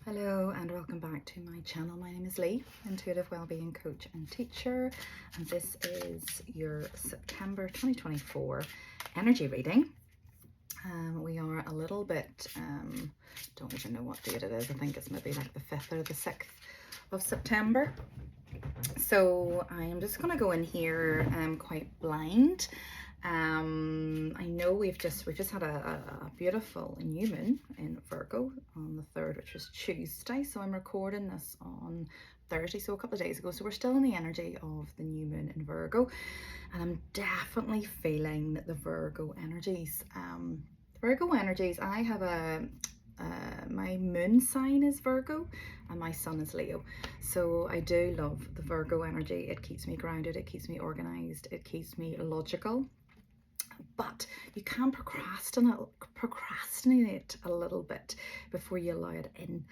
Hello and welcome back to my channel. My name is Lee, intuitive wellbeing coach and teacher, and this is your September 2024 energy reading. We are a little bit, don't even know what date it is. I think it's maybe like the 5th or the 6th of September. So I am just going to go in here quite blind. I know we've just had a beautiful new moon in Virgo on the 3rd, which was Tuesday. So I'm recording this on Thursday, so a couple of days ago. So we're still in the energy of the new moon in Virgo, and I'm definitely feeling the Virgo energies. I have my moon sign is Virgo and my sun is Leo, so I do love the Virgo energy. It keeps me grounded, it keeps me organized, it keeps me logical. But you can procrastinate a little bit before you allow it in.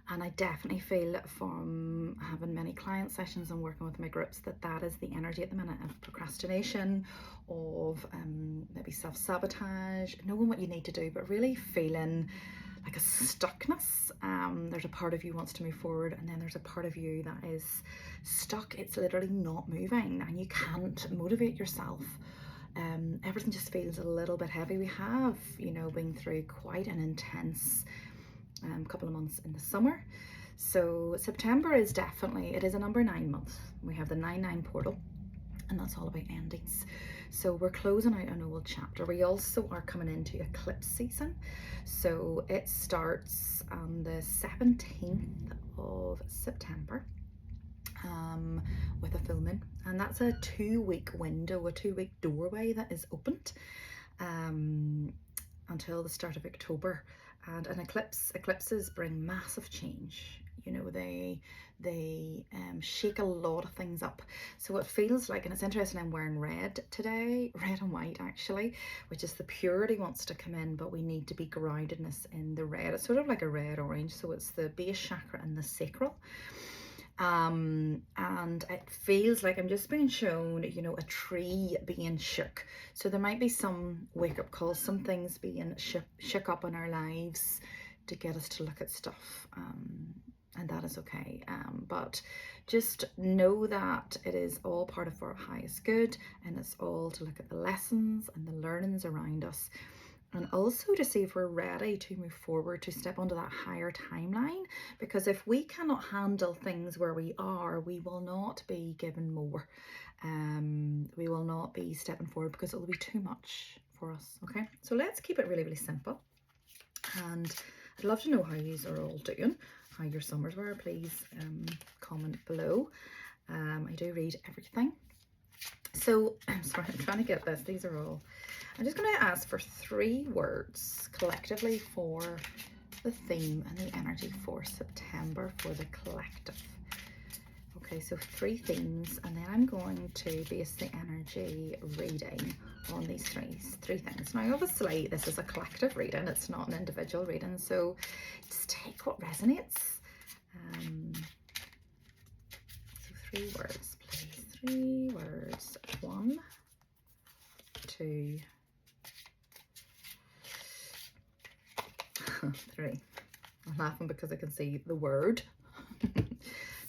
And I definitely feel from having many client sessions and working with my groups that is the energy at the minute of procrastination, of maybe self-sabotage, knowing what you need to do, but really feeling like a stuckness. There's a part of you wants to move forward, and then there's a part of you that is stuck. It's literally not moving, and you can't motivate yourself. Everything just feels a little bit heavy. We have, been through quite an intense couple of months in the summer. So September is definitely, it is a number 9 month. We have the 9/9 portal, and that's all about endings. So we're closing out an old chapter. We also are coming into eclipse season. So it starts on the 17th of September. With a full moon, and that's a 2-week window, a 2-week doorway that is opened until the start of October. And an eclipses bring massive change. They shake a lot of things up. So it feels like, and it's interesting, I'm wearing red today, red and white actually, which is the purity wants to come in, but we need to be groundedness in the red. It's sort of like a red orange, so it's the base chakra and the sacral. And it feels like I'm just being shown, a tree being shook. So there might be some wake-up calls, some things being shook up in our lives to get us to look at stuff, and that is okay. But just know that it is all part of our highest good, and it's all to look at the lessons and the learnings around us, and also to see if we're ready to move forward, to step onto that higher timeline. Because if we cannot handle things where we are, we will not be given more. We will not be stepping forward because it will be too much for us. Okay, so let's keep it really, really simple. And I'd love to know how you are all doing, how your summers were. Please comment below. I do read everything. So I'm sorry, I'm trying to get this. These are all, I'm just going to ask for 3 words collectively for the theme and the energy for September for the collective. Okay, so 3 themes, and then I'm going to base the energy reading on these three things. Now, obviously, this is a collective reading. It's not an individual reading, so just take what resonates. So 3 words, please. 3 words. 1, 2, 3. I'm laughing because I can see the word.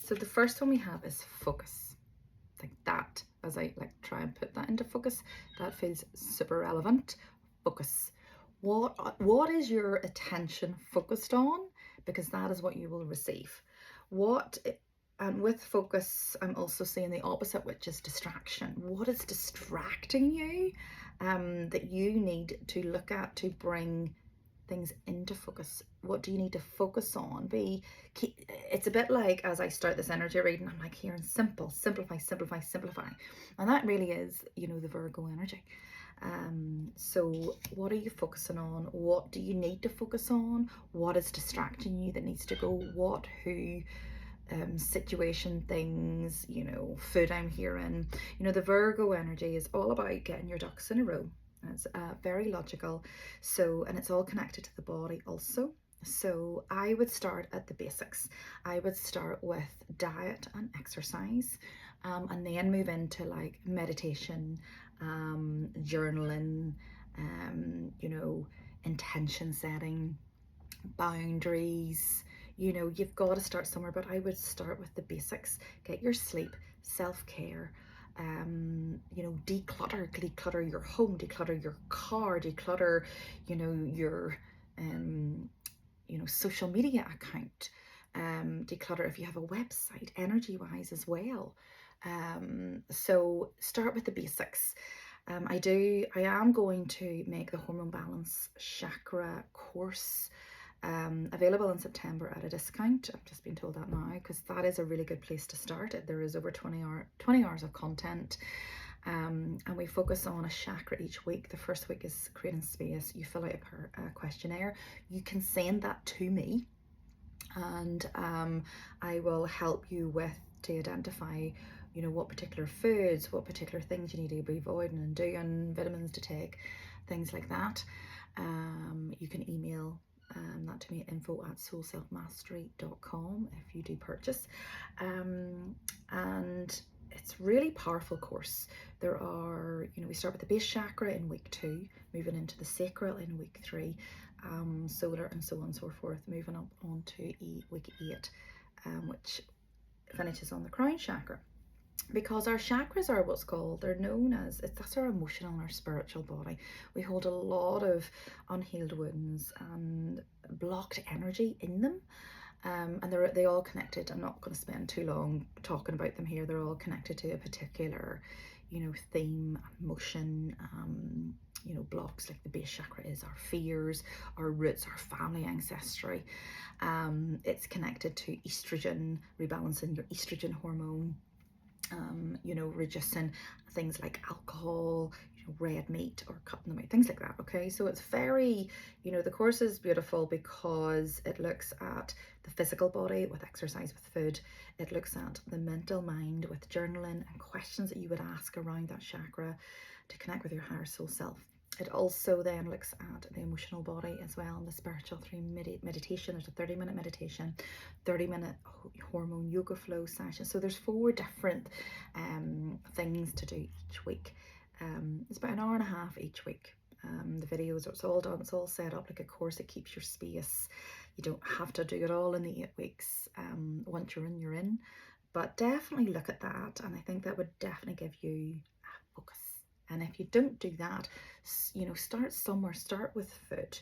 So the first one we have is focus. Like that, as I try and put that into focus, that feels super relevant. Focus. What is your attention focused on? Because that is what you will receive. And with focus, I'm also seeing the opposite, which is distraction. What is distracting you that you need to look at to bring things into focus? What do you need to focus on? It's a bit like, as I start this energy reading, I'm like hearing simplify. And that really is, the Virgo energy. So what are you focusing on? What do you need to focus on? What is distracting you that needs to go? Who, situation, things, food I'm hearing. The Virgo energy is all about getting your ducks in a row. It's very logical. So, and it's all connected to the body also. So I would start at the basics. I would start with diet and exercise, and then move into like meditation, journaling, intention setting, boundaries, You know, you've got to start somewhere, but I would start with the basics. Get your sleep, self-care, you know, declutter your home, declutter your car, declutter, you know, your you know, social media account, declutter if you have a website, energy wise as well. So start with the basics. I am going to make the hormone balance chakra course available in September at a discount. I've just been told that now, because that is a really good place to start. There is over 20 hours of content, and we focus on a chakra each week. The first week is creating space. You fill out a questionnaire. You can send that to me, and I will help you with to identify, you know, what particular foods, what particular things you need to be avoiding and doing, vitamins to take, things like that. You can email that to me at info@soulselfmastery.com if you do purchase. And it's really powerful course. There are, you know, we start with the base chakra in week 2, moving into the sacral in week 3, solar, and so on and so forth, moving up on to week 8, which finishes on the crown chakra. Because our chakras are what's called, they're known as, that's our emotional and our spiritual body. We hold a lot of unhealed wounds and blocked energy in them. And they all connected. I'm not going to spend too long talking about them here. They're all connected to a particular, you know, theme, emotion, you know, blocks. Like the base chakra is our fears, our roots, our family ancestry. It's connected to estrogen, rebalancing your estrogen hormone. You know, reducing things like alcohol, you know, red meat, or cutting them out, things like that. Okay, so it's very, you know, the course is beautiful because it looks at the physical body with exercise, with food. It looks at the mental mind with journaling and questions that you would ask around that chakra to connect with your higher soul self. It also then looks at the emotional body as well, and the spiritual through meditation. There's a 30-minute meditation, 30-minute hormone yoga flow session. So there's 4 different things to do each week. It's about an hour and a half each week. The videos, it's all done, it's all set up like a course. It keeps your space. You don't have to do it all in the 8 weeks. Once you're in, you're in. But definitely look at that, and I think that would definitely give you a focus. And if you don't do that, you know, start somewhere. Start with food.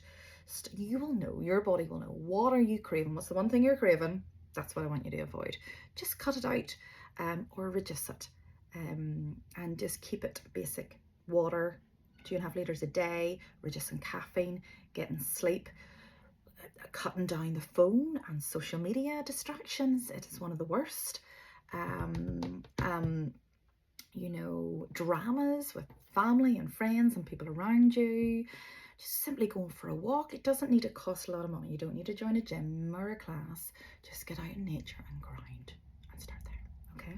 You will know, your body will know, what are you craving? What's the one thing you're craving? That's what I want you to avoid. Just cut it out, or reduce it, and just keep it basic. Water, 2.5 litres a day, reducing caffeine, getting sleep, cutting down the phone and social media distractions. It is one of the worst. You know, dramas with family and friends and people around you. Just simply going for a walk. It doesn't need to cost a lot of money. You don't need to join a gym or a class. Just get out in nature and grind and start there. Okay.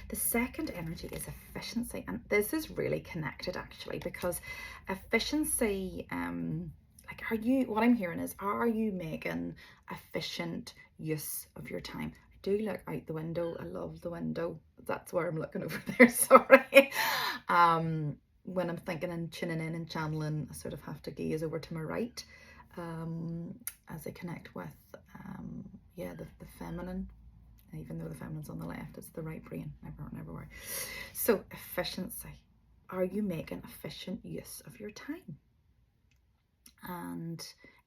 The second energy is efficiency, and this is really connected actually, because efficiency, like, what I'm hearing is, are you making efficient use of your time? I do look out the window. I love the window. That's where I'm looking over there. Sorry. When I'm thinking and tuning in and channeling, I sort of have to gaze over to my right, as I connect with, yeah, the feminine. Even though the feminine's on the left, it's the right brain. Never worry. So efficiency. Are you making efficient use of your time? And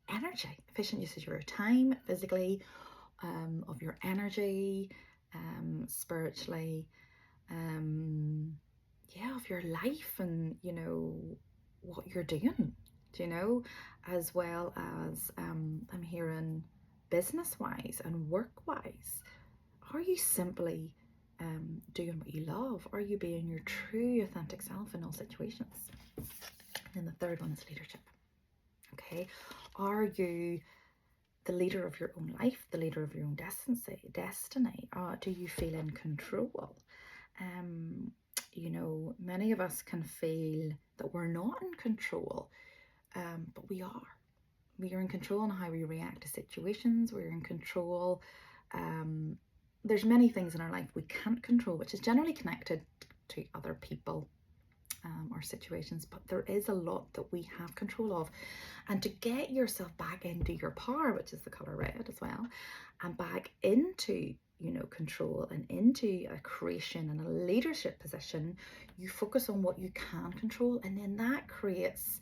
energy. Efficient use of your time, physically, of your energy, spiritually, yeah, of your life, and, you know, what you're doing, do you know, as well as, I'm hearing business-wise and work-wise. Are you simply doing what you love? Are you being your true, authentic self in all situations? And the third one is leadership. Okay, are you the leader of your own life, the leader of your own destiny? Do you feel in control? You know, many of us can feel that we're not in control, but we are. We are in control on how we react to situations. We're in control. There's many things in our life we can't control, which is generally connected to other people or situations, but there is a lot that we have control of. And to get yourself back into your power, which is the color red as well, and back into, you know, control and into a creation and a leadership position, you focus on what you can control, and then that creates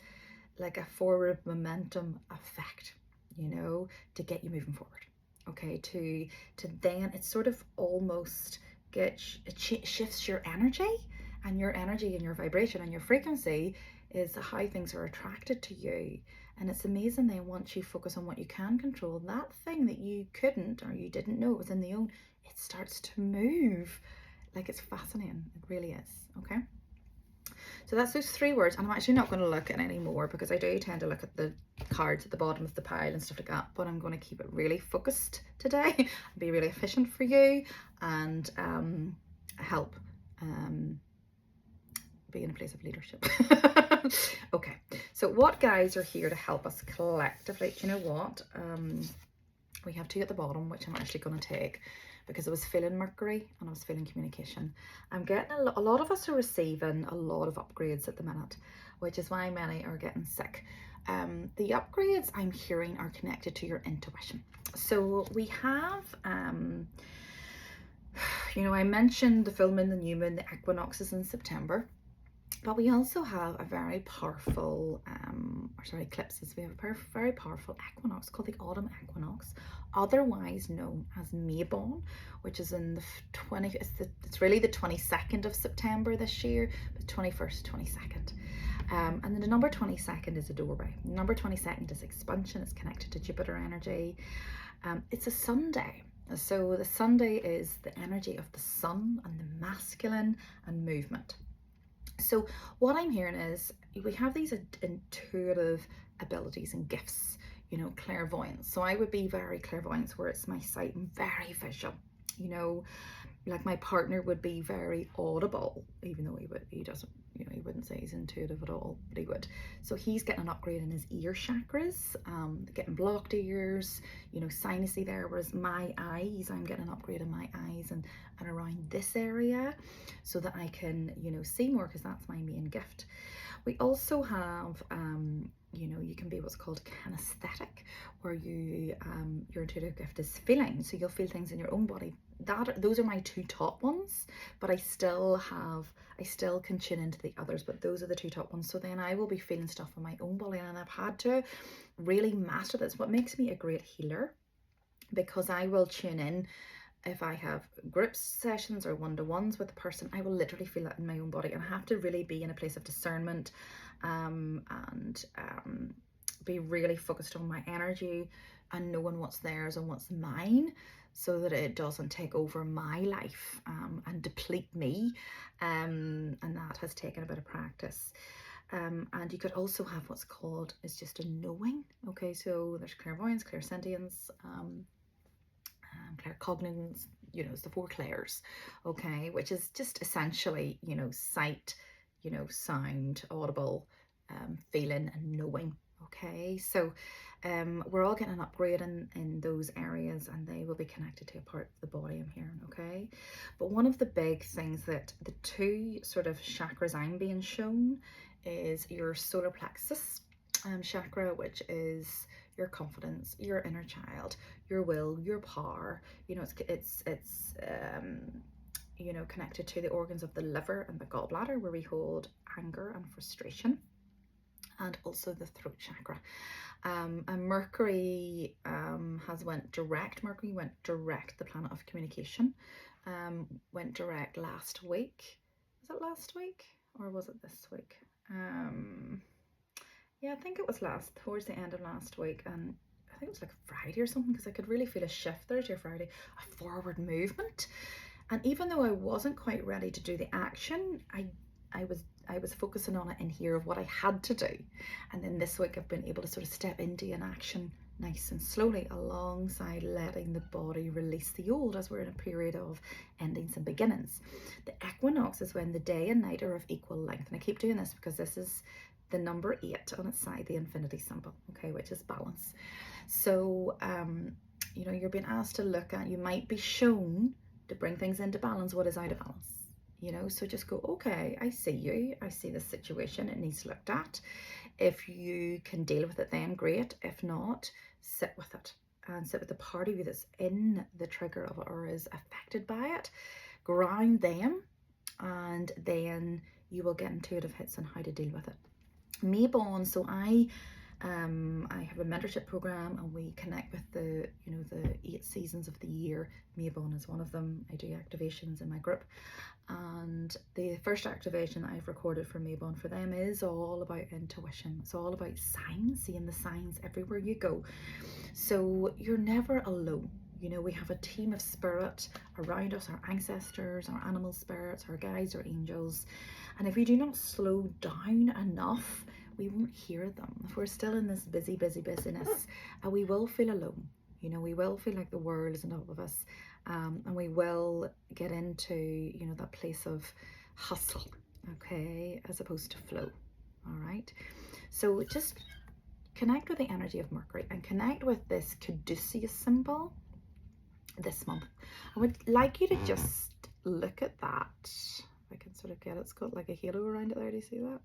like a forward momentum effect, you know, to get you moving forward. Okay, to then it sort of almost shifts your energy, and your energy and your vibration and your frequency is how things are attracted to you. And it's amazing then once you focus on what you can control, that thing that you couldn't or you didn't know was in the own, it starts to move. Like, it's fascinating. It really is. Okay. So that's those 3 words, and I'm actually not going to look at any more because I do tend to look at the cards at the bottom of the pile and stuff like that, but I'm going to keep it really focused today and be really efficient for you, and help be in a place of leadership. Okay, so what guides are here to help us collectively? Do you know what? We have 2 at the bottom, which I'm actually going to take because I was feeling Mercury and I was feeling communication. I'm getting a lot of us are receiving a lot of upgrades at the minute, which is why many are getting sick. The upgrades I'm hearing are connected to your intuition. So we have, you know, I mentioned the full moon, the new moon, the equinoxes in September. But we also have a very powerful, eclipses. We have a very powerful equinox called the autumn equinox, otherwise known as Mabon, which is in the 20. It's really the 22nd of September this year, but 21st, 22nd. And then the number 22nd is a doorway. Number 22nd is expansion. It's connected to Jupiter energy. It's a Sunday. So the Sunday is the energy of the sun and the masculine and movement. So what I'm hearing is we have these intuitive abilities and gifts, you know, clairvoyance. So I would be very clairvoyant, where it's my sight and very visual, you know, like my partner would be very audible, even though he doesn't, you know, he wouldn't say he's intuitive at all, but he would. So he's getting an upgrade in his ear chakras, getting blocked ears, you know, sinusy there, whereas my eyes, I'm getting an upgrade in my eyes and around this area so that I can, you know, see more, because that's my main gift. We also have, you know, you can be what's called kinesthetic, where you, your intuitive gift is feeling. So you'll feel things in your own body. Those are my 2 top ones, but I still can tune into the others, but those are the 2 top ones. So then I will be feeling stuff in my own body, and I've had to really master this. What makes me a great healer, because I will tune in. If I have group sessions or one-to-ones with a person, I will literally feel that in my own body, and I have to really be in a place of discernment, and be really focused on my energy and knowing what's theirs and what's mine, so that it doesn't take over my life and deplete me, and that has taken a bit of practice. And you could also have what's called is just a knowing. Okay, so there's clairvoyance, clairsentience, claircognizance, you know, it's the 4 clairs, okay, which is just essentially, you know, sight, you know, sound, audible, feeling and knowing. Okay, so we're all getting an upgrade in those areas, and they will be connected to a part of the body, I'm hearing. Okay, but one of the big things that the 2 sort of chakras I'm being shown is your solar plexus chakra, which is your confidence, your inner child, your will, your power. You know, it's you know, connected to the organs of the liver and the gallbladder, where we hold anger and frustration, and also the throat chakra. And Mercury has went direct. Mercury went direct, the planet of communication. Went direct last week. Was it last week or was it this week? Yeah, I think it was towards the end of last week, and I think it was like Friday or something, because I could really feel a shift Thursday or Friday, a forward movement. And even though I wasn't quite ready to do the action, I was focusing on it in here of what I had to do. And then this week I've been able to sort of step into an action nice and slowly, alongside letting the body release the old, as we're in a period of endings and beginnings. The equinox is when the day and night are of equal length. And I keep doing this because this is the number 8 on its side, the infinity symbol, okay, which is balance. So, you know, you're being asked to look at, you might be shown to bring things into balance what is out of balance, you know, so just go, okay, I see you, I see this situation, it needs looked at. If you can deal with it, then great. If not, sit with it. and sit with the part of you that's in the trigger of it or is affected by it, ground them, and then you will get intuitive hits on how to deal with it. Maybon, so I have a mentorship program, and we connect with the the 8 seasons of the year. Maybon is one of them. I do activations in my group, and the first activation I've recorded for Maybon for them is all about intuition. It's all about signs, seeing the signs everywhere you go. So you're never alone. You know, we have a team of spirit around us, our ancestors, our animal spirits, our guides, our angels. And if we do not slow down enough, we won't hear them. If we're still in this busyness, we will feel alone. You know, we will feel like the world is on top of us. And we will get into, you know, that place of hustle, okay, as opposed to flow. All right. So just connect with the energy of Mercury and connect with this caduceus symbol this month. I would like you to just look at that. If I can sort of get it, it's got like a halo around it there. Do you see that?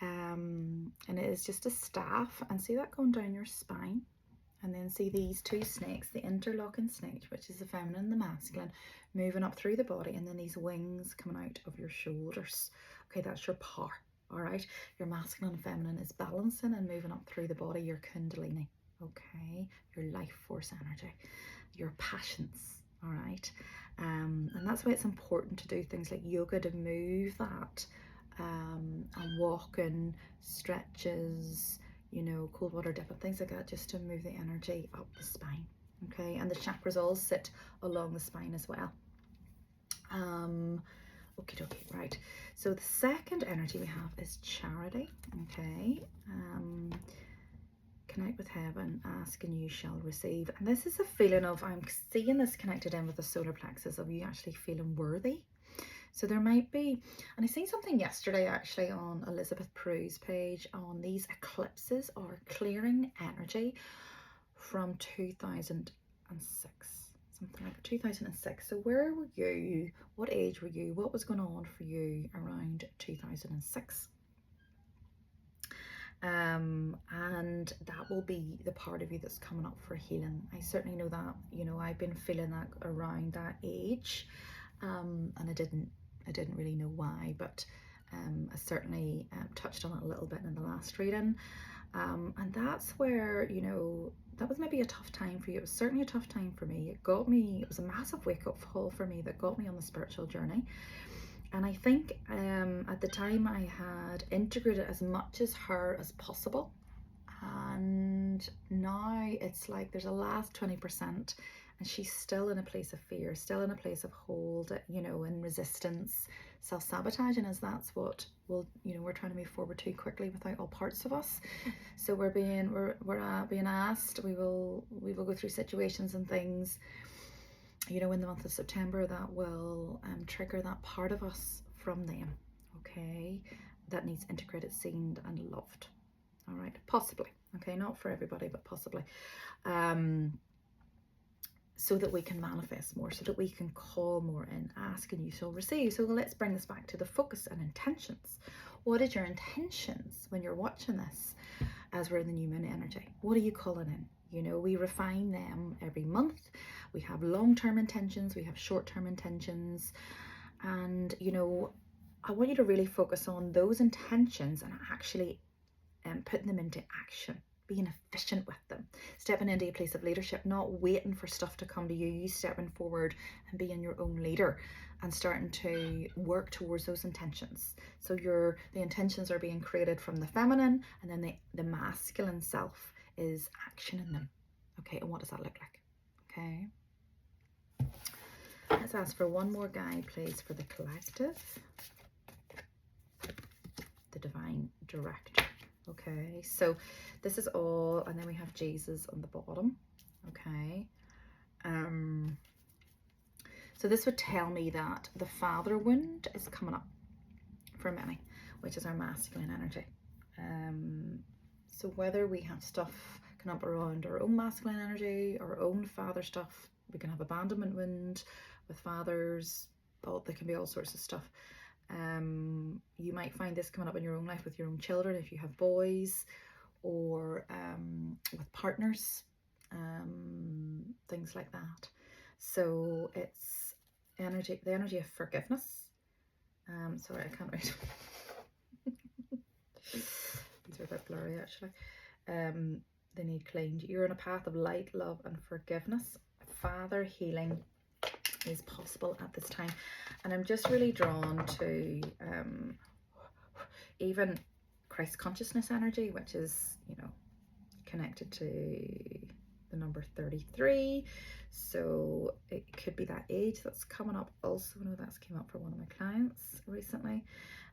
And it is just a staff, and see that going down your spine, and then see these two snakes, the interlocking snake, which is the feminine and the masculine, moving up through the body, and then these wings coming out of your shoulders. Okay, that's your power. All right, your masculine and feminine is balancing and moving up through the body, your kundalini, okay, your life force energy, your passions. All right, and that's why it's important to do things like yoga to move that, and walking, stretches, you know, cold water dip and things like that, just to move the energy up the spine. Okay, and the chakras all sit along the spine as well. Okay, right. So the second energy we have is charity. Okay, connect with heaven, ask and you shall receive. And this is a feeling of, I'm seeing this connected in with the solar plexus, of you actually feeling worthy. So there might be, and I seen something yesterday actually on Elizabeth Prue's page on these eclipses or clearing energy from 2006, something like 2006. So where were you? What age were you? What was going on for you around 2006? And that will be the part of you that's coming up for healing. I certainly know that, you know, I've been feeling that around that age, and I didn't really know why, but I certainly touched on it a little bit in the last reading, and that's where, you know, that was maybe a tough time for you. It was certainly a tough time for me. It was a massive wake-up call for me that got me on the spiritual journey. And I think at the time I had integrated as much as her as possible, and now it's like there's a last 20%, and she's still in a place of fear, still in a place of hold, you know, and resistance, self-sabotaging, as that's what we're trying to move forward too quickly without all parts of us. So we're being asked, we will go through situations and things, you know, in the month of September that will trigger that part of us from them, okay, that needs integrated, seen and loved. All right, possibly, okay, not for everybody, but possibly, so that we can manifest more, so that we can call more in, ask and you shall receive. So let's bring this back to the focus and intentions. What is your intentions when you're watching this, as we're in the new moon energy? What are you calling in? You know, we refine them every month. We have long-term intentions, we have short-term intentions, and you know, I want you to really focus on those intentions and actually putting them into action, being efficient with them, stepping into a place of leadership, not waiting for stuff to come to you. You stepping forward and being your own leader and starting to work towards those intentions. So the intentions are being created from the feminine, and then the masculine self is action in them. Okay, and what does that look like? Okay, let's ask for one more guide, please, for the collective, the divine director. Okay, so this is all, and then we have Jesus on the bottom. Okay, so this would tell me that the father wound is coming up for many, which is our masculine energy. So whether we have stuff coming up around our own masculine energy, our own father stuff, we can have abandonment wound with fathers, there can be all sorts of stuff. You might find this coming up in your own life with your own children if you have boys, or with partners, things like that. So it's energy, the energy of forgiveness. Sorry, I can't read. These are a bit blurry actually. They need cleaned. You're on a path of light, love, and forgiveness. Father healing is possible at this time, and I'm just really drawn to even Christ consciousness energy, which is, you know, connected to the number 33. So it could be that age that's coming up. Also, I know that's came up for one of my clients recently.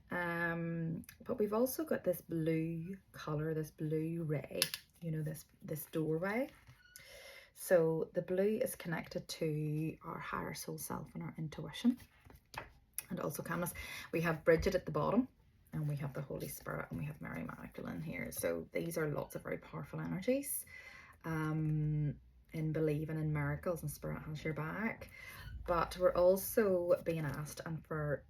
But we've also got this blue color, this blue ray, you know, this doorway. So the blue is connected to our higher soul self and our intuition, and also calmness. We have Bridget at the bottom, and we have the Holy Spirit, and we have Mary Magdalene here. So these are lots of very powerful energies. In believing in miracles and spirit has your back. But we're also being asked, and for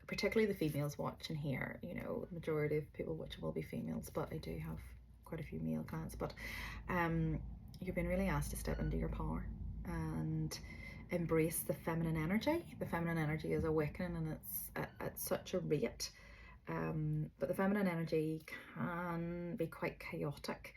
particularly the females watching here, you know, the majority of people watching will be females, but I do have quite a few male clients. But you've been really asked to step into your power and embrace the feminine energy. The feminine energy is awakening, and it's at such a rate. But the feminine energy can be quite chaotic.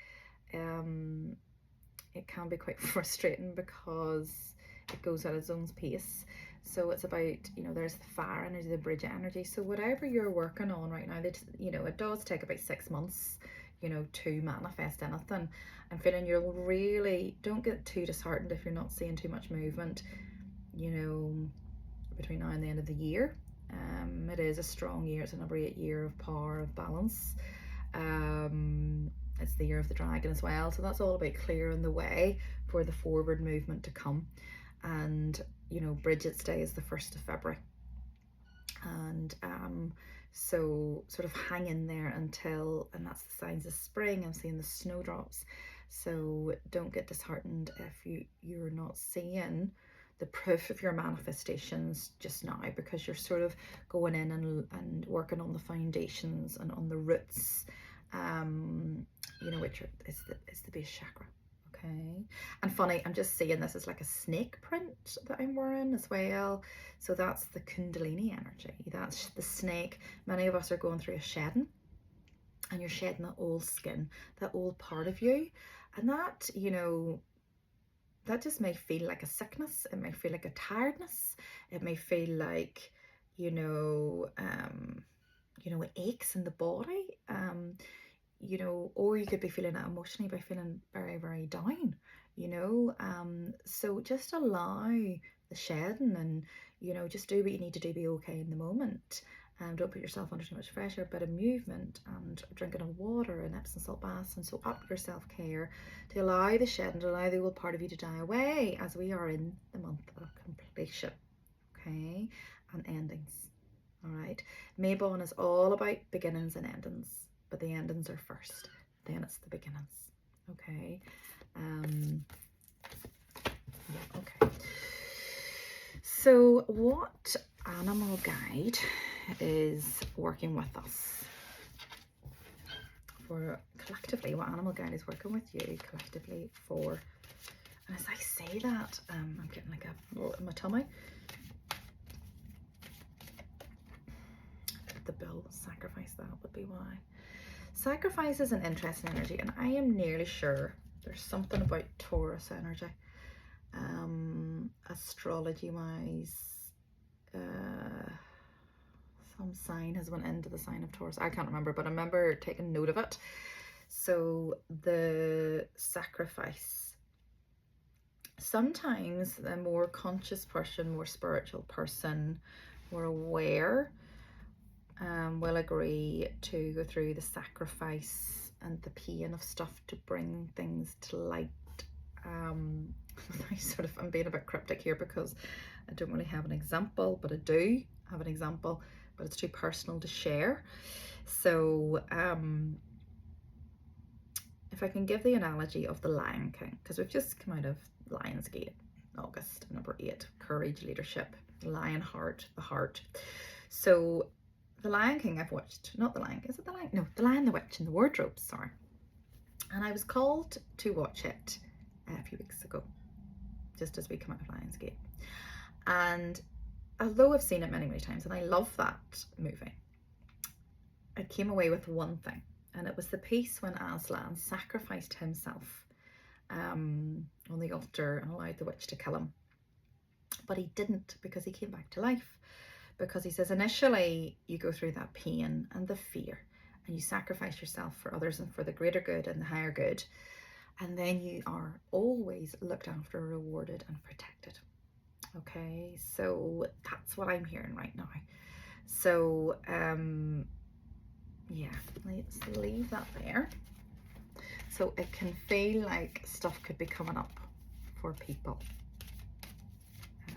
It can be quite frustrating because it goes at its own pace. So it's about, you know, there's the fire energy, the Bridget energy. So whatever you're working on right now, that, you know, it does take about 6 months, you know, to manifest anything. I'm feeling you'll really, don't get too disheartened if you're not seeing too much movement, you know, between now and the end of the year. It is a strong year. It's a number 8 year of power, of balance. It's the year of the dragon as well, so that's all about clearing the way for the forward movement to come. And, you know, Bridget's Day is the 1st of February, and so sort of hang in there until, and that's the signs of spring. I'm seeing the snowdrops, so don't get disheartened if you're not seeing the proof of your manifestations just now, because you're sort of going in and working on the foundations and on the roots, you know, which is the base chakra. Okay. And funny, I'm just seeing this as like a snake print that I'm wearing as well. So that's the Kundalini energy. That's the snake. Many of us are going through a shedding, and you're shedding that old skin, that old part of you. And that, you know, that just may feel like a sickness. It may feel like a tiredness. It may feel like, you know, it aches in the body. You know, or you could be feeling it emotionally by feeling very, very down, you know. So just allow the shedding, and, you know, just do what you need to do, be okay in the moment. Don't put yourself under too much pressure. A bit of movement and drinking of water and Epsom salt baths, and so up your self-care to allow the shedding, to allow the old part of you to die away, as we are in the month of completion, okay, and endings. All right, Maybon is all about beginnings and endings, but the endings are first, then it's the beginnings. Okay. Yeah, okay. So what animal guide is working with us? For collectively, what animal guide is working with you collectively for, and as I say that, I'm getting like a blow in my tummy. The bull, sacrifice, that would be why. Sacrifice is an interesting energy, and I am nearly sure there's something about Taurus energy, astrology wise. Some sign has went into the sign of Taurus. I can't remember, but I remember taking note of it. So the sacrifice. Sometimes the more conscious person, more spiritual person, more aware, will agree to go through the sacrifice and the pain of stuff to bring things to light. I'm being a bit cryptic here because I don't really have an example, but I do have an example, but it's too personal to share. So if I can give the analogy of the Lion King, because we've just come out of Lionsgate, August, number 8, courage, leadership, lion heart, the heart. So the Lion King I've watched, not the Lion, is it the Lion? No, the Lion, the Witch, and the Wardrobe, sorry. And I was called to watch it a few weeks ago, just as we come out of Lionsgate. And although I've seen it many, many times, and I love that movie, I came away with one thing, and it was the piece when Aslan sacrificed himself on the altar and allowed the witch to kill him. But he didn't, because he came back to life. Because he says initially you go through that pain and the fear, and you sacrifice yourself for others and for the greater good and the higher good, and then you are always looked after, rewarded and protected. Okay, so that's what I'm hearing right now. So yeah, let's leave that there. So it can feel like stuff could be coming up for people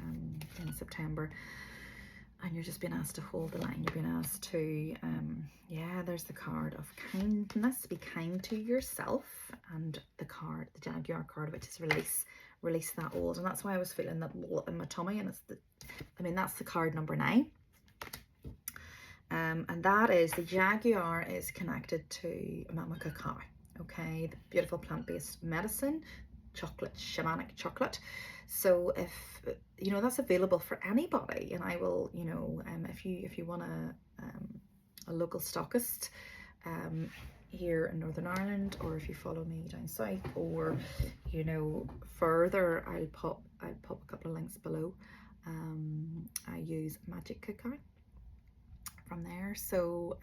in September, and you're just being asked to hold the line. You're being asked to yeah, there's the card of kindness, be kind to yourself, and the card, the Jaguar card, which is release that old. And that's why I was feeling that in my tummy, and it's the, I mean, that's the card number 9. And that is, the Jaguar is connected to Mama Cacao, okay, the beautiful plant-based medicine, chocolate, shamanic chocolate. So if you know, that's available for anybody, and I will, you know, if you want a local stockist here in Northern Ireland, or if you follow me down south, or you know, further, I'll pop a couple of links below. I use Magic Cacao from there, so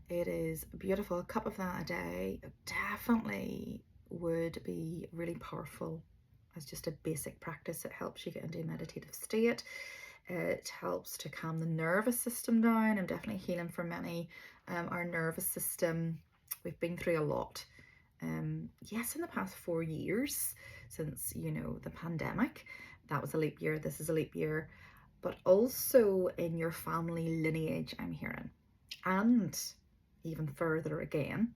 it is beautiful. A cup of that a day definitely would be really powerful as just a basic practice. It helps you get into a meditative state. It helps to calm the nervous system down. I'm definitely healing for many. Our nervous system, we've been through a lot. Yes, in the past 4 years since, you know, the pandemic. That was a leap year. This is a leap year. But also in your family lineage, I'm hearing. And even further again.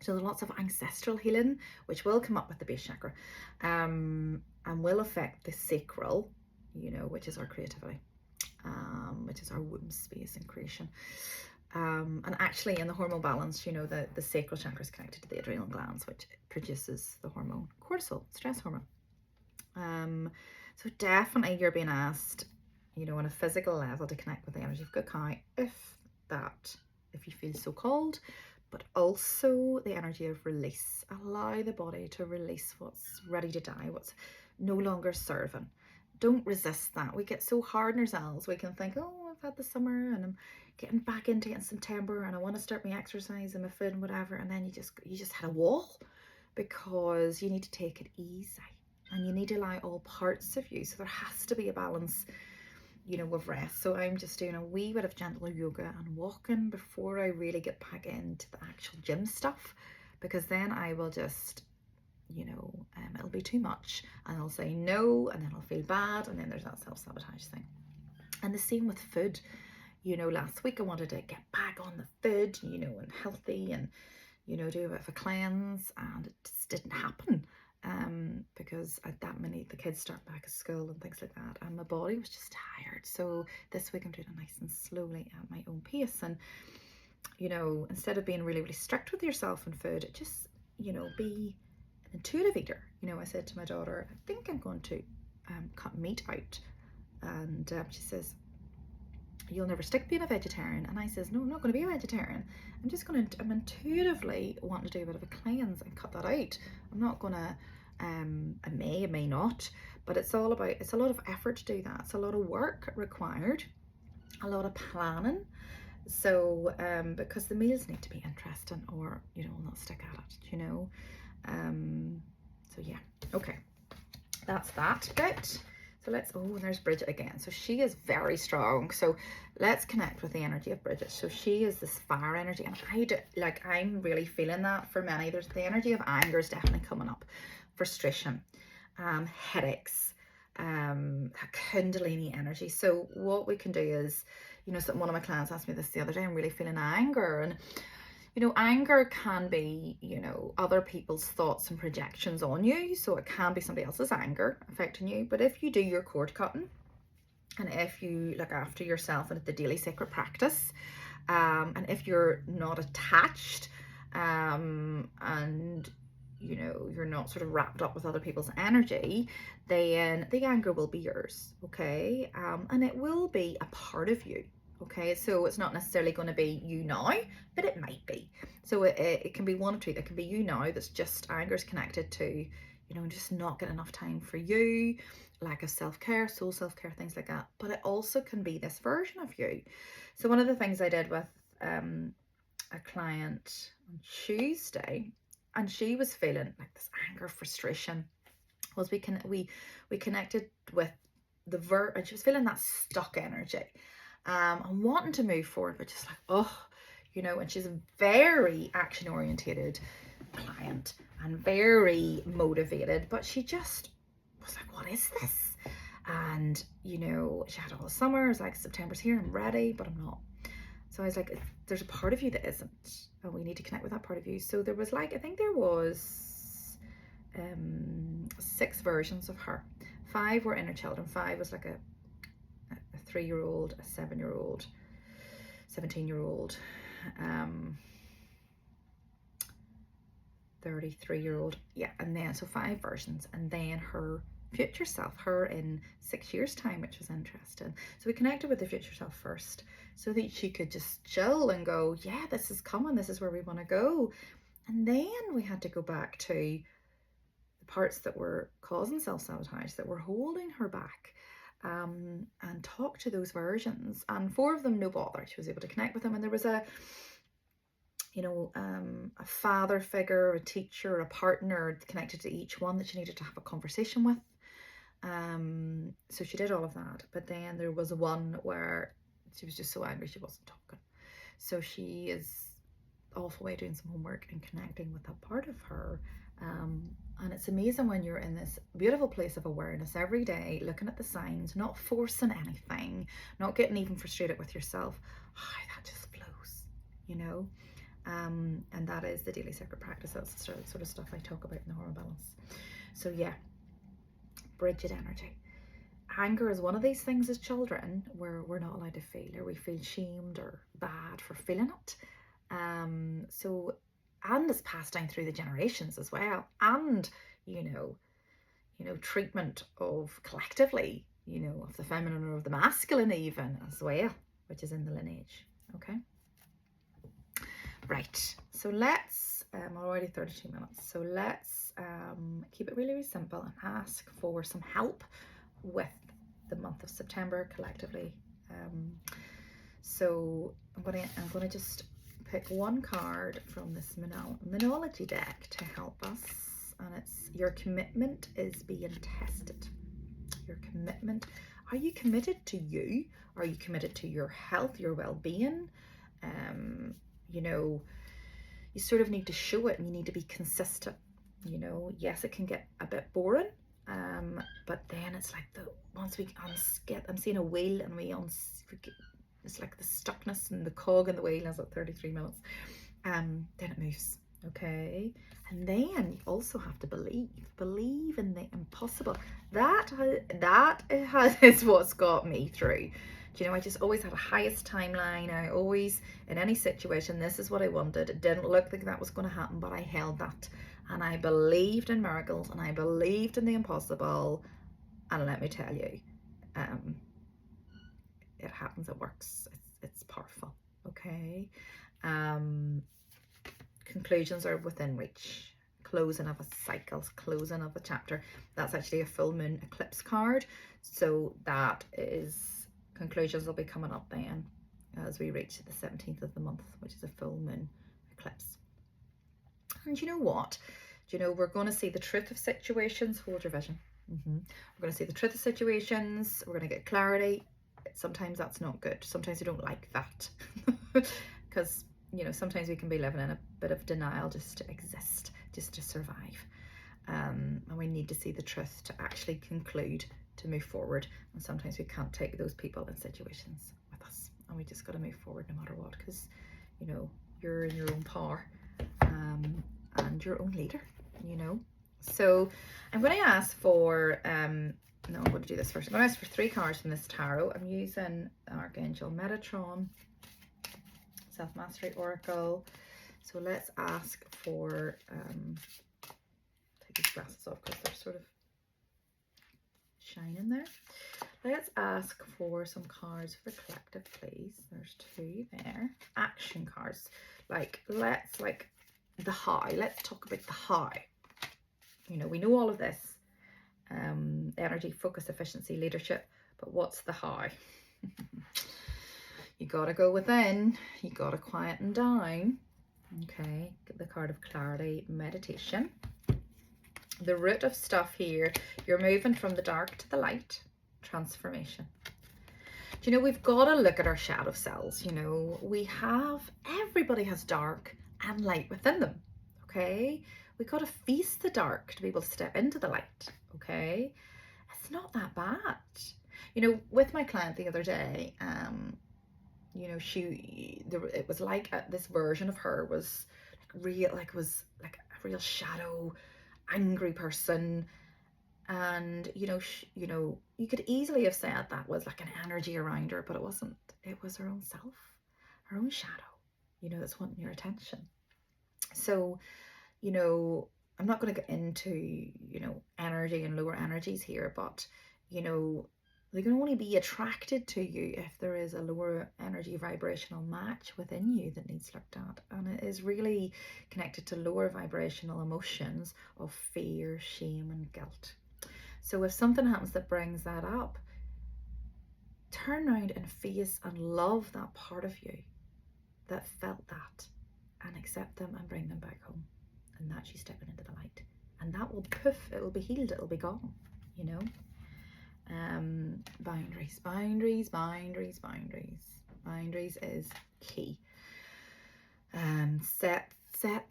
So there's lots of ancestral healing, which will come up with the base chakra, and will affect the sacral, you know, which is our creativity, which is our womb space and creation. And actually in the hormone balance, you know, the sacral chakra is connected to the adrenal glands, which produces the hormone cortisol, stress hormone. So definitely you're being asked, you know, on a physical level, to connect with the energy of cacao, if you feel so called, but also the energy of release. Allow the body to release what's ready to die, what's no longer serving. Don't resist that. We get so hard on ourselves. We can think, oh, I've had the summer and I'm getting back into it in September, and I want to start my exercise and my food and whatever, and then you just hit a wall, because you need to take it easy, and you need to allow all parts of you. So there has to be a balance, you know, with rest. So I'm just doing a wee bit of gentle yoga and walking before I really get back into the actual gym stuff, because then I will just, you know, it'll be too much, and I'll say no, and then I'll feel bad, and then there's that self-sabotage thing. And the same with food. You know, last week I wanted to get back on the food, you know, and healthy, and, you know, do a bit of a cleanse, and it just didn't happen. Because the kids start back at school and things like that, and my body was just tired. So this week I'm doing it nice and slowly at my own pace, and, you know, instead of being really, really strict with yourself and food, just, you know, be an intuitive eater. You know, I said to my daughter, I think I'm going to cut meat out, and she says, you'll never stick being a vegetarian. And I says, no, I'm not going to be a vegetarian. I'm intuitively wanting to do a bit of a cleanse and cut that out. I'm not going to, I may not, but it's a lot of effort to do that. It's a lot of work required, a lot of planning. So, because the meals need to be interesting, or, you know, I'll not stick at it, you know. So yeah, okay, that's that bit. So and there's Bridget again. So she is very strong. So let's connect with the energy of Bridget. So she is this fire energy, and I'm really feeling that for many. There's the energy of anger is definitely coming up, frustration, headaches, that Kundalini energy. So what we can do is, you know, one of my clients asked me this the other day, I'm really feeling anger, and, you know, anger can be, you know, other people's thoughts and projections on you. So it can be somebody else's anger affecting you. But if you do your cord cutting, and if you look after yourself and at the daily sacred practice, and if you're not attached, and, you know, you're not sort of wrapped up with other people's energy, then the anger will be yours, okay? And it will be a part of you, okay? So it's not necessarily going to be you now, but it might be. So it can be one or two. That can be you now, that's just anger's connected to, you know, just not getting enough time for you, lack of self-care, soul self-care, things like that. But it also can be this version of you. So one of the things I did with a client on Tuesday, and she was feeling like this anger, frustration, was we connected with and she was feeling that stuck energy, and wanting to move forward, but just like, oh, you know. And she's a very action orientated client and very motivated, but she just was like, what is this? And you know, she had all the summer. It's like, September's here, I'm ready, but I'm not. So I was like, there's a part of you that isn't, and we need to connect with that part of you. So there was like, I think there was 6 versions of her. 5 were inner children. 5 was like a 3-year-old, a 7-year-old, 17-year-old, 33-year-old. Yeah, and then, so 5 versions. And then her future self, her in 6 years' time, which was interesting. So we connected with the future self first, so that she could just chill and go, yeah, this is coming, this is where we want to go. And then we had to go back to the parts that were causing self-sabotage, that were holding her back, and talk to those versions. And 4 of them, no bother, she was able to connect with them. And there was a, you know, a father figure, a teacher, a partner connected to each one that she needed to have a conversation with. So she did all of that. But then there was one where she was just so angry she wasn't talking. So she is off away doing some homework and connecting with that part of her. And it's amazing when you're in this beautiful place of awareness every day, looking at the signs, not forcing anything, not getting even frustrated with yourself. Oh, that just flows, you know. And that is the daily sacred practice. That's the sort of stuff I talk about in the hormone balance. So yeah, Bridget energy. Anger is one of these things as children where we're not allowed to feel, or we feel shamed or bad for feeling it. So, and it's passed down through the generations as well. And, you know, treatment of collectively, you know, of the feminine or of the masculine even as well, which is in the lineage. Okay. Right. So let's, already 32 minutes. So let's keep it really, really simple and ask for some help with the month of September collectively. So I'm gonna just pick one card from this Monology deck to help us, and it's your commitment is being tested. Your commitment. Are you committed to you? Are you committed to your health, your well-being? You know, you sort of need to show it, and you need to be consistent. You know, yes, it can get a bit boring, but then it's like once we I'm seeing a wheel, and it's like the stuckness and the cog in the wheel is at 33 minutes. Then it moves. Okay. And then you also have to believe in the impossible. That is what's got me through. Do you know, I just always had a highest timeline. I always, in any situation, this is what I wanted. It didn't look like that was going to happen, but I held that. And I believed in miracles, and I believed in the impossible. And let me tell you, it happens, it works, it's powerful. Okay. Conclusions are within reach. Closing of a cycle, closing of a chapter. That's actually a full moon eclipse card. So that is, conclusions will be coming up then as we reach the 17th of the month, which is a full moon eclipse. And you know what? Do you know, we're going to see the truth of situations. Hold your vision. We're going to see the truth of situations. We're going to get clarity. Sometimes that's not good. Sometimes we don't like that because, you know, sometimes we can be living in a bit of denial just to exist, just to survive. And we need to see the truth to actually conclude, to move forward. And sometimes we can't take those people and situations with us, and we just got to move forward no matter what, because, you know, you're in your own power, and your own leader, you know. So I'm going to ask for no, I'm going to do this first. I'm going to ask for 3 cards from this tarot. I'm using Archangel Metatron, Self-Mastery Oracle. So let's ask for take these glasses off because they're sort of shining there. Let's ask for some cards for the collective, please. There's 2 there. Action cards. Let's the high. Let's talk about the high. You know, we know all of this. Energy, focus, efficiency, leadership. But what's the high? You got to go within. You got to quieten down. Okay, get the card of clarity, meditation. The root of stuff here, you're moving from the dark to the light, transformation. Do you know, we've got to look at our shadow selves. You know, everybody has dark and light within them, okay? We got to face the dark to be able to step into the light, okay? It's not that bad. You know, with my client the other day, you know, it was like this version of her was was like a real shadow, angry person. And you know, you could easily have said that was like an energy around her, but it wasn't. It was her own self, her own shadow, you know, that's wanting your attention. So, you know, I'm not going to get into, you know, energy and lower energies here, but you know, they can only be attracted to you if there is a lower energy vibrational match within you that needs looked at. And it is really connected to lower vibrational emotions of fear, shame, and guilt. So if something happens that brings that up, turn around and face and love that part of you that felt that, and accept them and bring them back home. And that's you stepping into the light. And that will poof, it will be healed, it will be gone, you know. Boundaries, boundaries, boundaries, boundaries. Boundaries is key. Set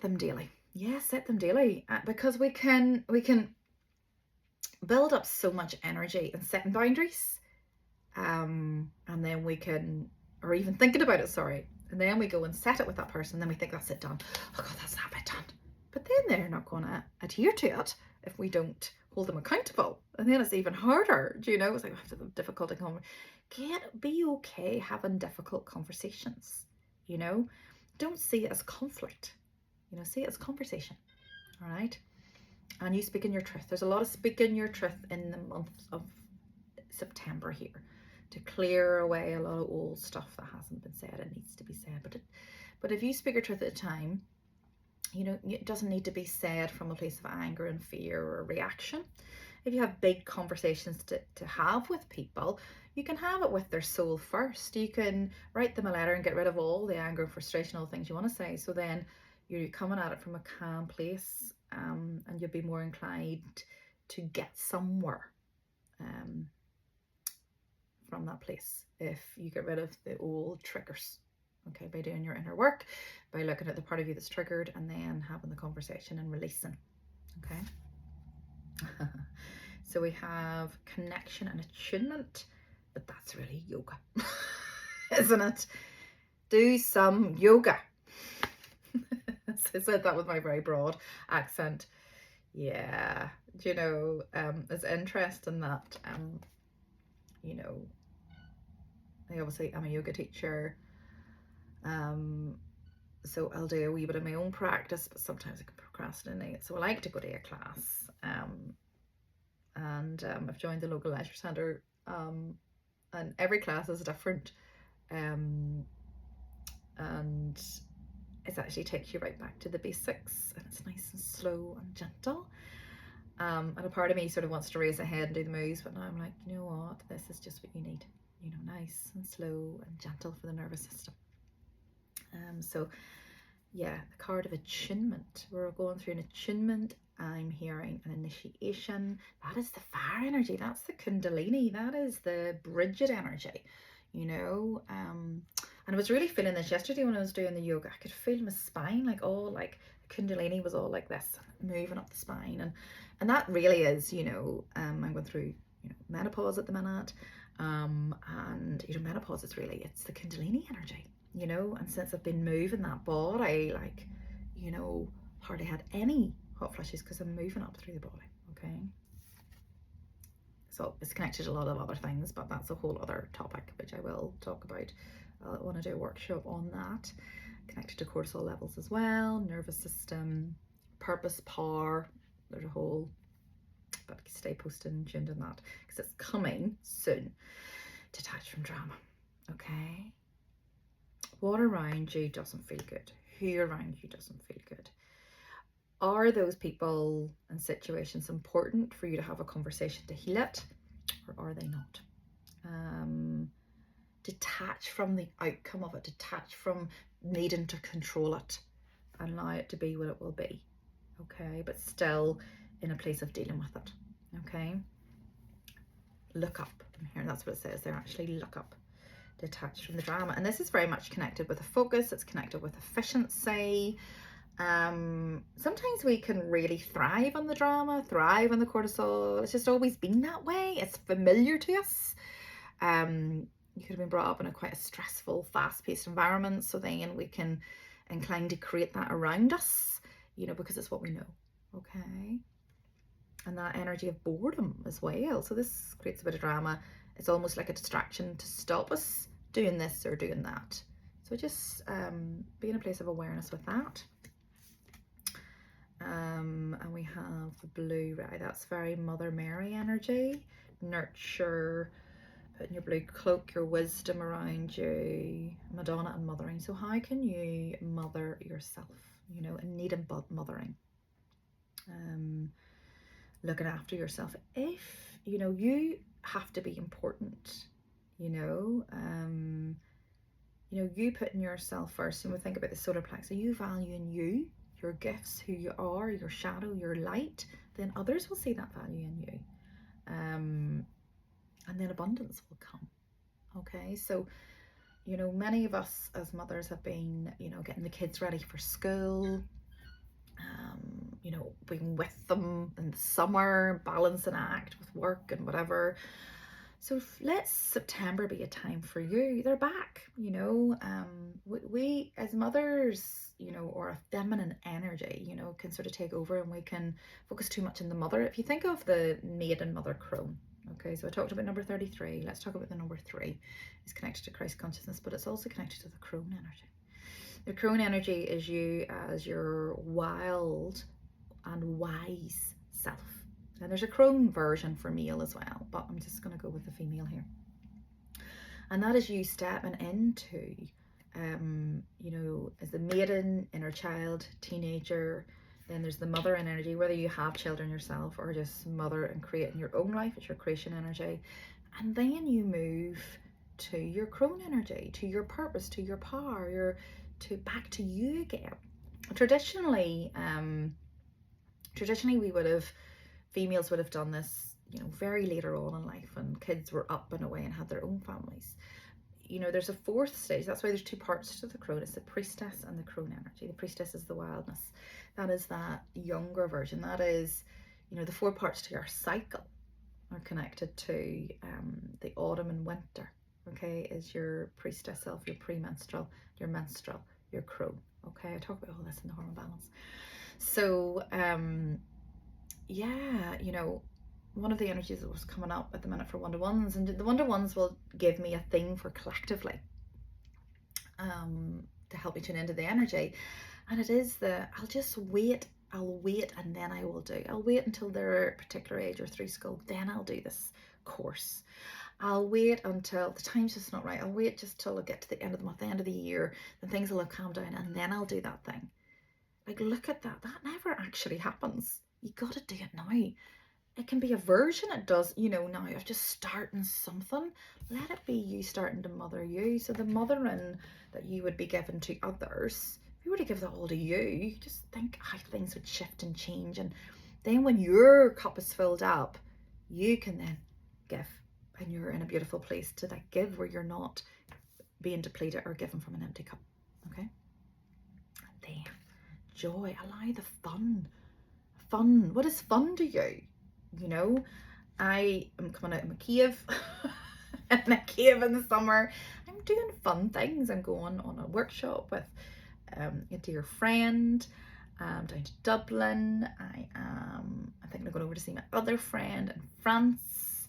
them daily. Yeah, set them daily, because we can build up so much energy in setting boundaries, and then we can, or even thinking about it, sorry, and then we go and set it with that person, then we think that's it done. Oh God, that's that bit done. But then they're not going to adhere to it if we don't hold them accountable, and then it's even harder. Do you know? It's like I have to have difficulty. Be okay having difficult conversations. You know, don't see it as conflict. You know, see it as conversation. All right. And you speaking your truth. There's a lot of speaking your truth in the month of September here to clear away a lot of old stuff that hasn't been said and needs to be said. But if you speak your truth at a time, you know, it doesn't need to be said from a place of anger and fear or reaction. If you have big conversations to have with people, you can have it with their soul first. You can write them a letter and get rid of all the anger and frustration, all the things you want to say. So then you're coming at it from a calm place, and you'll be more inclined to get somewhere from that place if you get rid of the old triggers. Okay, by doing your inner work, by looking at the part of you that's triggered and then having the conversation and releasing. Okay. So we have connection and attunement, but that's really yoga, isn't it? Do some yoga. I said that with my very broad accent. Yeah, you know, it's interesting that, you know, I'm a yoga teacher. So I'll do a wee bit of my own practice, but sometimes I can procrastinate. So I like to go to a class. And I've joined the local leisure centre, and every class is different. And it actually takes you right back to the basics, and it's nice and slow and gentle. And a part of me sort of wants to raise a head and do the moves, but now I'm like, you know what? This is just what you need. You know, nice and slow and gentle for the nervous system. So yeah, the card of attunement. We're going through an attunement. I'm hearing an initiation. That is the fire energy. That's the Kundalini. That is the Bridget energy, you know. And I was really feeling this yesterday when I was doing the yoga. I could feel my spine, like Kundalini was all like this, moving up the spine. And that really is, you know, I'm going through, you know, menopause at the minute. And, you know, menopause is really, it's the Kundalini energy. You know, and since I've been moving that body, like, you know, hardly had any hot flushes because I'm moving up through the body. Okay, so it's connected to a lot of other things, but that's a whole other topic which I will talk about. I want to do a workshop on that, connected to cortisol levels as well, nervous system, purpose, power, there's a whole, but stay posted and tuned in that because it's coming soon. Detach from drama. Okay. What around you doesn't feel good? Who around you doesn't feel good? Are those people and situations important for you to have a conversation to heal it, or are they not? Detach from the outcome of it, detach from needing to control it, and allow it to be what it will be. Okay, but still in a place of dealing with it. Okay, look up. Here, that's what it says there. Actually, look up. Detached from the drama, and this is very much connected with a focus. It's connected with efficiency. Sometimes we can really thrive on the drama, thrive on the cortisol. It's just always been that way. It's familiar to us. You could have been brought up in a quite a stressful, fast-paced environment, so then we can incline to create that around us, you know, because it's what we know. Okay, and that energy of boredom as well. So this creates a bit of drama. It's almost like a distraction to stop us doing this or doing that. So just be in a place of awareness with that. And we have the blue, right? That's very Mother Mary energy. Nurture, putting your blue cloak, your wisdom around you, Madonna and mothering. So how can you mother yourself, you know, in need of mothering? Looking after yourself. If, you know, you have to be important, you know, you putting yourself first, and we think about the solar plexus, you valuing you, your gifts, who you are, your shadow, your light, then others will see that value in you. And then abundance will come. Okay, so, you know, many of us as mothers have been, you know, getting the kids ready for school, you know, being with them in the summer, balancing act with work and whatever. So let September be a time for you. They're back, you know. We as mothers, you know, or a feminine energy, you know, can sort of take over, and we can focus too much on the mother. If you think of the maiden mother crone, okay, so I talked about number 33. Let's talk about the number 3. It's connected to Christ consciousness, but it's also connected to the crone energy. The crone energy is you as your wild and wise self. And there's a crone version for male as well, but I'm just going to go with the female here. And that is you stepping into, you know, as the maiden, inner child, teenager. Then there's the mother energy, whether you have children yourself or just mother and creating your own life. It's your creation energy. And then you move to your crone energy, to your purpose, to your power, back to you again. Traditionally, females would have done this, you know, very later on in life when kids were up and away and had their own families. You know, there's a 4th stage. That's why there's 2 parts to the crone. It's the priestess and the crone energy. The priestess is the wildness. That is that younger version. That is, you know, the 4 parts to your cycle are connected to the autumn and winter. Okay, is your priestess self, your premenstrual, your menstrual, your crone. Okay, I talk about all this in the hormone balance. So yeah, you know, one of the energies that was coming up at the minute for one-to-ones, and the one-to-ones will give me a thing for collectively to help me tune into the energy. And it is I'll wait and then I will do. I'll wait until they're a particular age or through school, then I'll do this course. I'll wait until the time's just not right. I'll wait just till I get to the end of the month, the end of the year, then things will have calmed down, and then I'll do that thing. Like, look at that. That never actually happens. You got to do it now. It can be a version it does, you know, now of just starting something. Let it be you starting to mother you. So the mothering that you would be given to others, if you were to give that all to you, just think how things would shift and change. And then when your cup is filled up, you can then give. And you're in a beautiful place to like give, where you're not being depleted or given from an empty cup. Okay? And then joy, allow the fun. What is fun to you? You know, I am coming out of my cave in a cave in the summer. I'm doing fun things. I'm going on a workshop with a dear friend down to Dublin. I think I'm going over to see my other friend in France.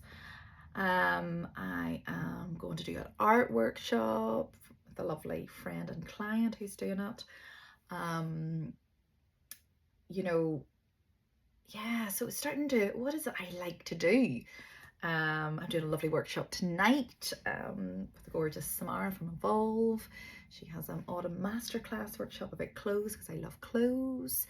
I am going to do an art workshop with a lovely friend and client who's doing it. You know, yeah, so it's starting to, what is it I like to do? I'm doing a lovely workshop tonight with the gorgeous Samara from Evolve. She has an autumn masterclass workshop about clothes because I love clothes.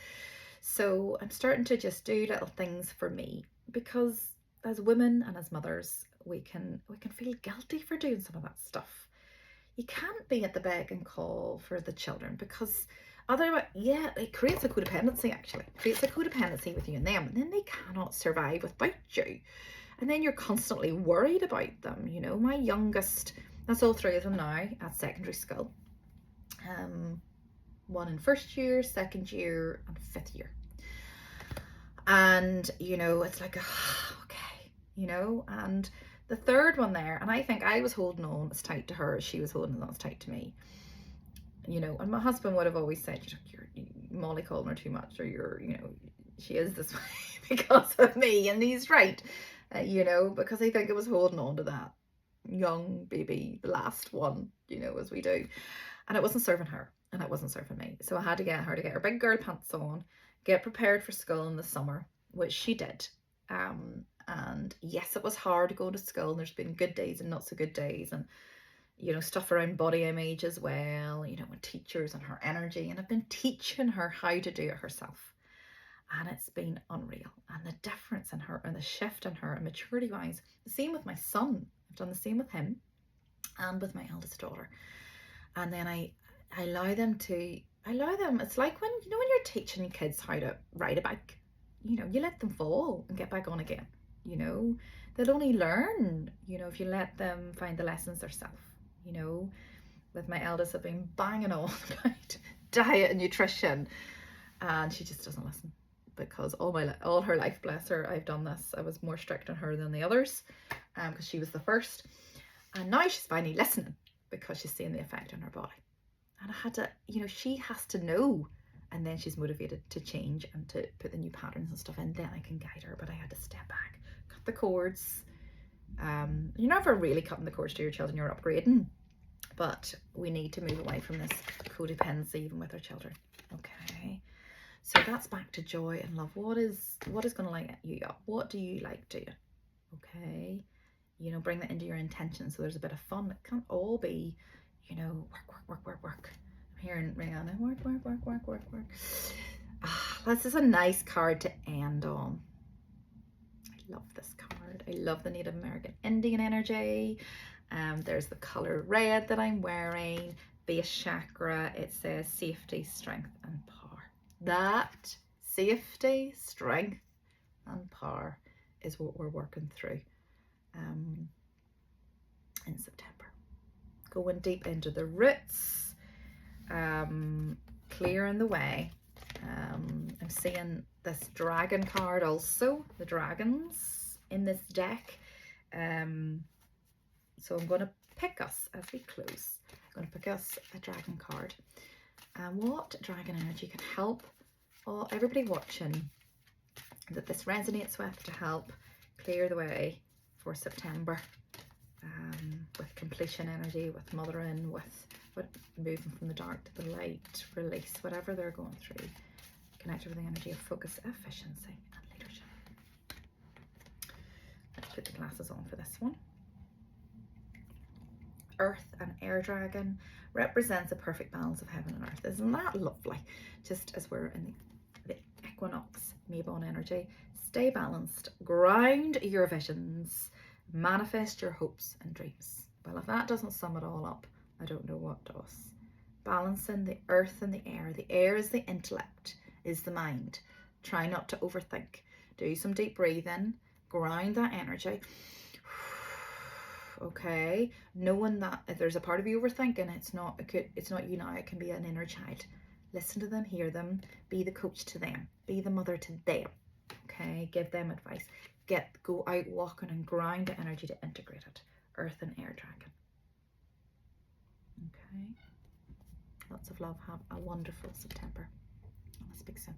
So I'm starting to just do little things for me, because as women and as mothers, we can feel guilty for doing some of that stuff. You can't be at the beck and call for the children, because otherwise, yeah, it creates a codependency. Actually, it creates a codependency with you and them, and then they cannot survive without you. And then you're constantly worried about them. You know, my youngest, that's all three of them now at secondary school. One in first year, second year, and fifth year. And, you know, it's like, okay, you know, and the third one there, and I think I was holding on as tight to her as she was holding on as tight to me. You know, and my husband would have always said, you're Molly calling her too much, or you're, you know, she is this way because of me. And he's right, you know, because I think I was holding on to that young baby, the last one, you know, as we do. And it wasn't serving her, and it wasn't serving me. So I had to get her to get her big girl pants on, get prepared for school in the summer, which she did. And yes, it was hard going to school, and there's been good days and not so good days, and you know, stuff around body image as well, you know, with teachers and her energy. And I've been teaching her how to do it herself. And it's been unreal. And the difference in her and the shift in her and maturity wise, the same with my son. I've done the same with him and with my eldest daughter. And then I allow them, it's like when, you know, when you're teaching kids how to ride a bike, you know, you let them fall and get back on again, you know. They'll only learn, you know, if you let them find the lessons themselves. You know, with my eldest, I've been banging on about diet and nutrition, and she just doesn't listen, because all her life, bless her, I've done this. I was more strict on her than the others, because she was the first, and now she's finally listening because she's seeing the effect on her body. And I had to, you know, she has to know, and then she's motivated to change and to put the new patterns and stuff in. Then I can guide her. But I had to step back, cut the cords. You're never really cutting the cords to your children, you're upgrading, but we need to move away from this codependency even with our children. Okay, so that's back to joy and love. What is going to light you up? What do you like doing? Okay, you know, bring that into your intention, so there's a bit of fun. It can't all be, you know, work. I'm hearing Rihanna, work. This is a nice card to end on. I love this card. I love the Native American Indian energy. There's the color red that I'm wearing. Base chakra. It says safety, strength, and power. That safety, strength, and power is what we're working through in September. Going deep into the roots, clearing the way. I'm seeing this dragon card also, the dragons in this deck. So I'm going to pick us as we close. I'm going to pick us a dragon card. And what dragon energy can help everybody watching that this resonates with, to help clear the way for September, with completion energy, with mothering, with moving from the dark to the light, release, whatever they're going through. Connect with the energy of focus, efficiency, and leadership. Let's put the glasses on for this one. Earth and air dragon represents a perfect balance of heaven and earth. Isn't that lovely? Just as we're in the equinox Mabon energy, stay balanced, ground your visions, manifest your hopes and dreams. Well, if that doesn't sum it all up, I don't know what does. Balancing the earth and the air. The air is the intellect, is the mind. Try not to overthink. Do some deep breathing, ground that energy. Okay, knowing that if there's a part of you overthinking, it's not you now, it can be an inner child. Listen to them, hear them, be the coach to them, be the mother to them. Okay, give them advice. Go out walking and ground the energy to integrate it. Earth and air dragon. Okay, lots of love. Have a wonderful September. I'll speak soon.